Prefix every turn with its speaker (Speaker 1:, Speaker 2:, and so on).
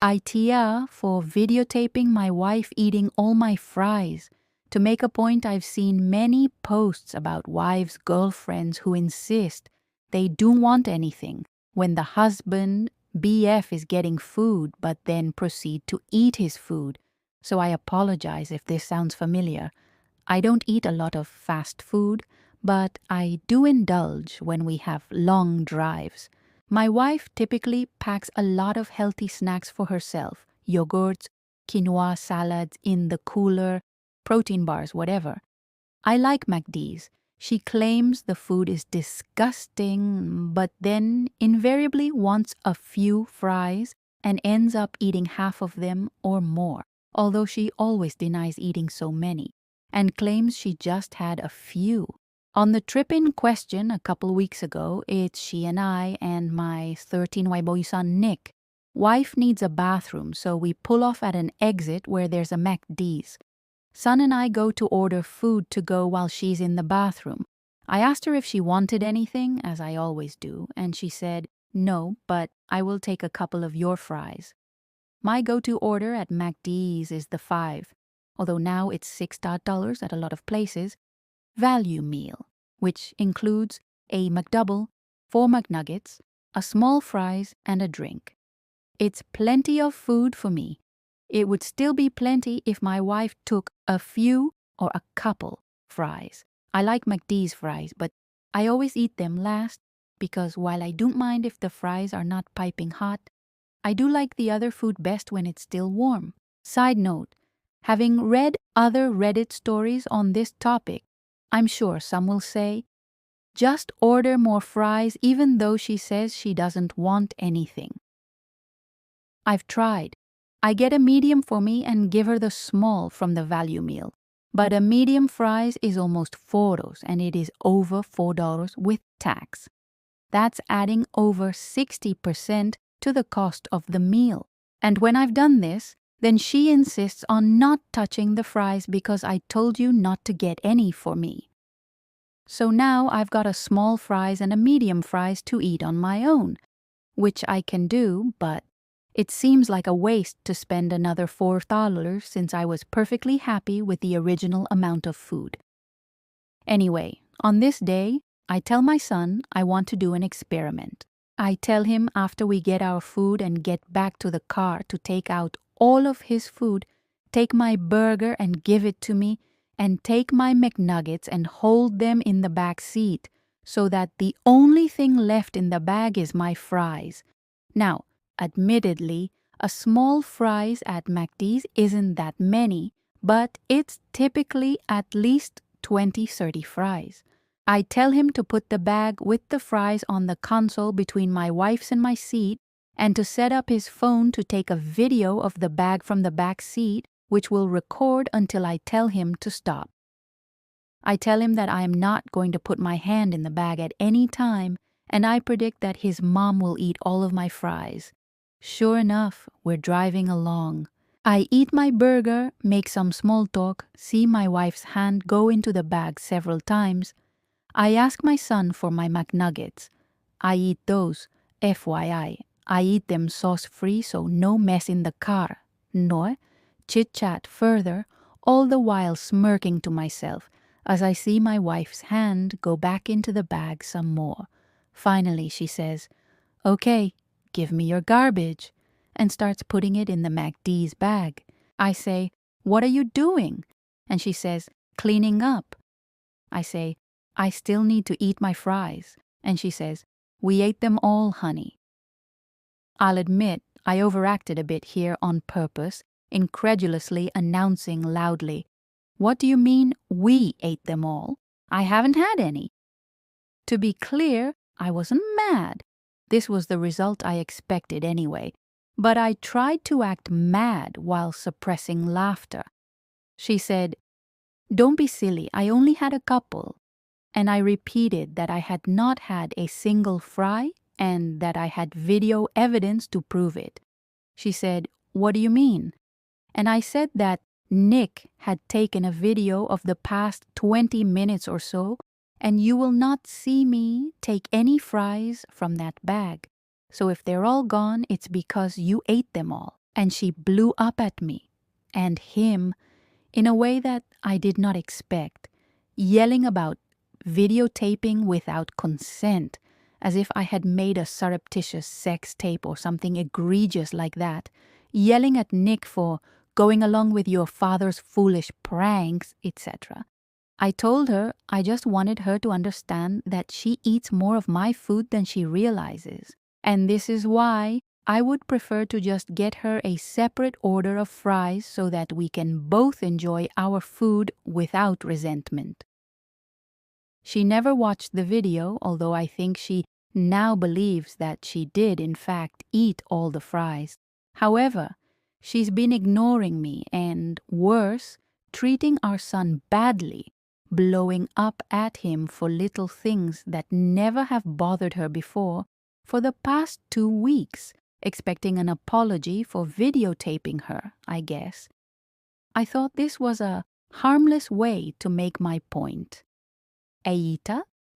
Speaker 1: AITAH for videotaping my wife eating all my fries. To make a point, I've seen many posts about wives' girlfriends who insist they don't want anything when the husband, BF, is getting food but then proceed to eat his food. So I apologize if this sounds familiar. I don't eat a lot of fast food, but I do indulge when we have long drives. My wife typically packs a lot of healthy snacks for herself, yogurts, quinoa salads in the cooler, protein bars, whatever. I like McD's. She claims the food is disgusting, but then invariably wants a few fries and ends up eating half of them or more, although she always denies eating so many and claims she just had a few. On the trip in question a couple weeks ago, it's she and I and my 13-year-old son Nick. Wife needs a bathroom, so we pull off at an exit where there's a McD's. Son and I go to order food to go while she's in the bathroom. I asked her if she wanted anything, as I always do, and she said, "No, but I will take a couple of your fries." My go-to order at McD's is the 5, although now it's $6 at a lot of places, value meal, which includes a McDouble, 4 McNuggets, a small fries, and a drink. It's plenty of food for me. It would still be plenty if my wife took a few or a couple fries. I like McD's fries, but I always eat them last because while I don't mind if the fries are not piping hot, I do like the other food best when it's still warm. Side note, having read other Reddit stories on this topic, I'm sure some will say, just order more fries even though she says she doesn't want anything. I've tried. I get a medium for me and give her the small from the value meal. But a medium fries is almost $4 and it is over $4 with tax. That's adding over 60% to the cost of the meal. And when I've done this, then she insists on not touching the fries because I told you not to get any for me. So now I've got a small fries and a medium fries to eat on my own, which I can do, but it seems like a waste to spend another $4 since I was perfectly happy with the original amount of food. Anyway, on this day, I tell my son I want to do an experiment. I tell him after we get our food and get back to the car to take out all of his food, take my burger and give it to me, and take my McNuggets and hold them in the back seat so that the only thing left in the bag is my fries. Now, admittedly, a small fries at McD's isn't that many, but it's typically at least 20-30 fries. I tell him to put the bag with the fries on the console between my wife's and my seat and to set up his phone to take a video of the bag from the back seat, which will record until I tell him to stop. I tell him that I am not going to put my hand in the bag at any time, and I predict that his mom will eat all of my fries. Sure enough, we're driving along. I eat my burger, make some small talk, see my wife's hand go into the bag several times. I ask my son for my McNuggets. I eat those, FYI. I eat them sauce-free, so no mess in the car. No, chit-chat further, all the while smirking to myself as I see my wife's hand go back into the bag some more. Finally, she says, "Okay, give me your garbage," and starts putting it in the McD's bag. I say, "What are you doing?" And she says, "Cleaning up." I say, "I still need to eat my fries." And she says, "We ate them all, honey." I'll admit I overacted a bit here on purpose, incredulously announcing loudly, "What do you mean we ate them all? I haven't had any." To be clear, I wasn't mad. This was the result I expected anyway, but I tried to act mad while suppressing laughter. She said, "Don't be silly, I only had a couple." And I repeated that I had not had a single fry and that I had video evidence to prove it. She said, "What do you mean?" And I said that Nick had taken a video of the past 20 minutes or so, and you will not see me take any fries from that bag. So if they're all gone, it's because you ate them all. and she blew up at me and him in a way that I did not expect, yelling about videotaping without consent, as if I had made a surreptitious sex tape or something egregious like that, yelling at Nick for going along with your father's foolish pranks, etc. I told her I just wanted her to understand that she eats more of my food than she realizes, and this is why I would prefer to just get her a separate order of fries so that we can both enjoy our food without resentment. She never watched the video, although I think she now believes that she did in fact eat all the fries. However, she's been ignoring me and, worse, treating our son badly, blowing up at him for little things that never have bothered her before for the past 2 weeks, expecting an apology for videotaping her, I guess. I thought this was a harmless way to make my point. AITAH